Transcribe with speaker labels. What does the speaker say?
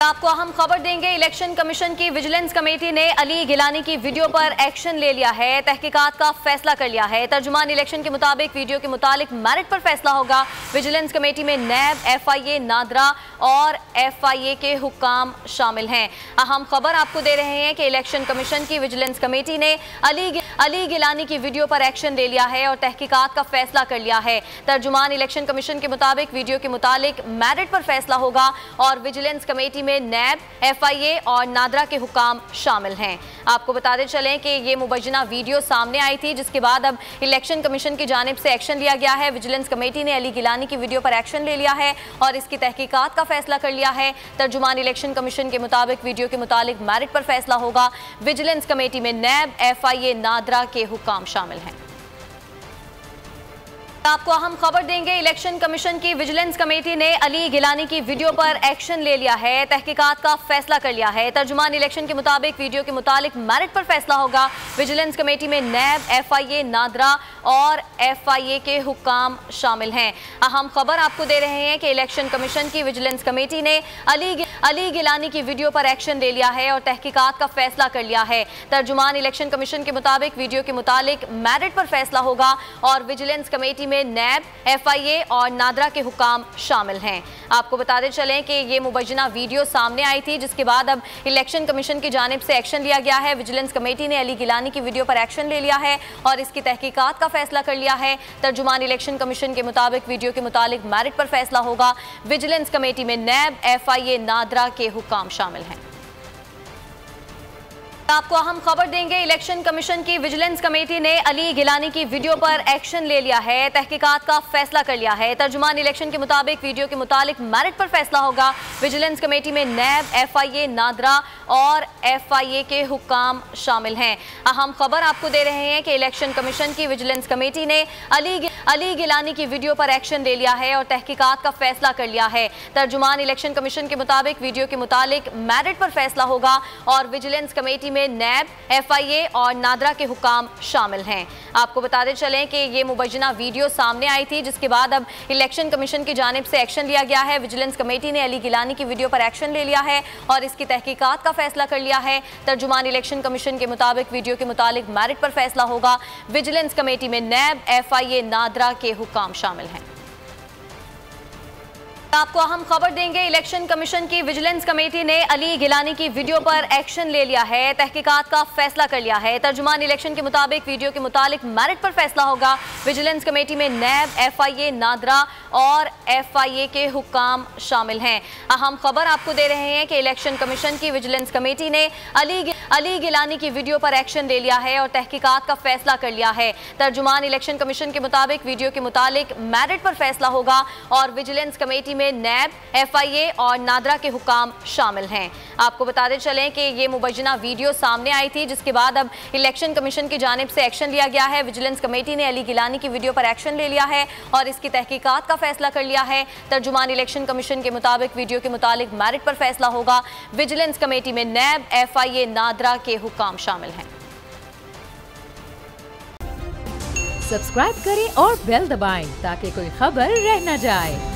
Speaker 1: आपको अहम खबर देंगे। इलेक्शन कमीशन की विजिलेंस कमेटी ने अली गिलानी की वीडियो पर एक्शन ले लिया है, तहकीकात का फैसला कर लिया है। तर्जुमान इलेक्शन के मुताबिक वीडियो के मुतालिक मेरिट पर फैसला होगा। विजिलेंस कमेटी में नैब, FIA, नादरा और FIA के हुक्काम शामिल हैं। अहम खबर आपको दे रहे हैं कि इलेक्शन कमीशन की विजिलेंस कमेटी ने अली गिलानी की वीडियो पर एक्शन ले लिया है और तहकीकात का फैसला कर लिया है। तर्जुमान इलेक्शन कमीशन के मुताबिक वीडियो के मुतालिक मेरिट पर फैसला होगा और विजिलेंस कमेटी में नैब, FIA और नादरा के हुक्काम शामिल हैं। आपको बताते चलें कि ये मुबैना वीडियो सामने आई थी, जिसके बाद अब इलेक्शन कमीशन की जानिब से एक्शन लिया गया है। विजिलेंस कमेटी ने अली गिलानी की वीडियो पर एक्शन ले लिया है और इसकी तहकीकात का फैसला कर लिया है। तर्जुमान इलेक्शन कमीशन के मुताबिक वीडियो के मुतालिक मेरिट पर फैसला होगा। विजिलेंस कमेटी में नैब, FIA, नादरा के हुक्काम शामिल हैं। आपको अहम खबर देंगे। इलेक्शन कमीशन की विजिलेंस कमेटी ने अली गिलानी की वीडियो पर एक्शन ले लिया है, तहकीकात का फैसला कर लिया है। तर्जुमान इलेक्शन के मुताबिक वीडियो के मुतालिक मेरिट पर फैसला होगा। विजिलेंस कमेटी में नैब, FIA, नादरा और FIA के हुक्काम शामिल हैं। अहम खबर आपको दे रहे हैं कि इलेक्शन कमीशन की विजिलेंस कमेटी ने अली गिलानी की वीडियो पर एक्शन ले लिया है और तहकीकात का फैसला कर लिया है। तर्जुमान इलेक्शन कमीशन के मुताबिक वीडियो के मुतालिक मेरिट पर फैसला होगा और विजिलेंस कमेटी में नैब, FIA और नादरा के हुक्काम शामिल हैं। आपको बताते चलें कि ये मुबैना वीडियो सामने आई थी, जिसके बाद अब इलेक्शन कमीशन की जानिब से एक्शन लिया गया है। विजिलेंस कमेटी ने अली गिलानी की वीडियो पर एक्शन ले लिया है और इसकी तहकीकात का फैसला कर लिया है। तर्जुमान इलेक्शन कमीशन के मुताबिक वीडियो के मुतालिक मेरिट पर फैसला होगा। विजिलेंस कमेटी में नैब, FIA, नादरा के हुक्काम शामिल हैं। आपको अहम खबर देंगे। इलेक्शन कमीशन की विजिलेंस कमेटी ने अली गिलानी की वीडियो पर एक्शन ले लिया है, तहकीकात का फैसला कर लिया है। तर्जुमान इलेक्शन के मुताबिक वीडियो के मुतालिक मेरिट पर फैसला होगा। विजिलेंस कमेटी में नैब, FIA, नादरा और FIA के हुक्काम शामिल हैं। अहम खबर आपको दे रहे हैं कि इलेक्शन कमीशन की विजिलेंस कमेटी ने अली गिलानी की वीडियो पर एक्शन ले लिया है और तहकीकात का फैसला कर लिया है। तर्जुमान इलेक्शन कमीशन के मुताबिक वीडियो के मुतालिक मेरिट पर फैसला होगा और विजिलेंस कमेटी में नैब, FIA और नादरा के हुक्काम शामिल हैं। आपको बताते चलें कि ये मुबैना वीडियो सामने आई थी, जिसके बाद अब इलेक्शन कमीशन की जानिब से एक्शन लिया गया है। विजिलेंस कमेटी ने अली गिलानी की वीडियो पर एक्शन ले लिया है और इसकी तहकीकात का फैसला कर लिया है। तर्जुमान इलेक्शन कमीशन के मुताबिक वीडियो के मुतालिक मेरिट पर फैसला होगा। विजिलेंस कमेटी में नैब, FIA, नादरा के हुक्काम शामिल हैं। आपको अहम खबर देंगे। इलेक्शन कमीशन की विजिलेंस कमेटी ने अली गिलानी की वीडियो पर एक्शन ले लिया है, तहकीकात का फैसला कर लिया है। तर्जुमान इलेक्शन के मुताबिक वीडियो के मुतालिक मेरिट पर फैसला होगा। विजिलेंस कमेटी में नैब, FIA, नादरा और FIA के हुक्काम शामिल हैं। अहम खबर आपको दे रहे हैं कि इलेक्शन कमीशन की विजिलेंस कमेटी ने अली गिलानी की वीडियो पर एक्शन ले लिया है और तहकीकात का फैसला कर लिया है। तर्जुमान इलेक्शन कमीशन के मुताबिक वीडियो के मुतालिक मेरिट पर फैसला होगा और विजिलेंस कमेटी में नैब, FIA और नादरा के हुक्काम शामिल हैं। आपको बताते चलें कि ये मुबैना वीडियो सामने आई थी, जिसके बाद अब इलेक्शन कमीशन की जानिब से एक्शन लिया गया है। विजिलेंस कमेटी ने अली गिलानी की वीडियो पर एक्शन ले लिया है और इसकी तहकीकात का फैसला कर लिया है। तर्जुमान इलेक्शन कमीशन के मुताबिक वीडियो के मुतालिक मेरिट पर फैसला होगा। विजिलेंस कमेटी में नैब, FIA, नादरा के हुक्काम शामिल हैं।
Speaker 2: सब्सक्राइब करें और बेल दबाएं ताकि कोई खबर रह न जाए।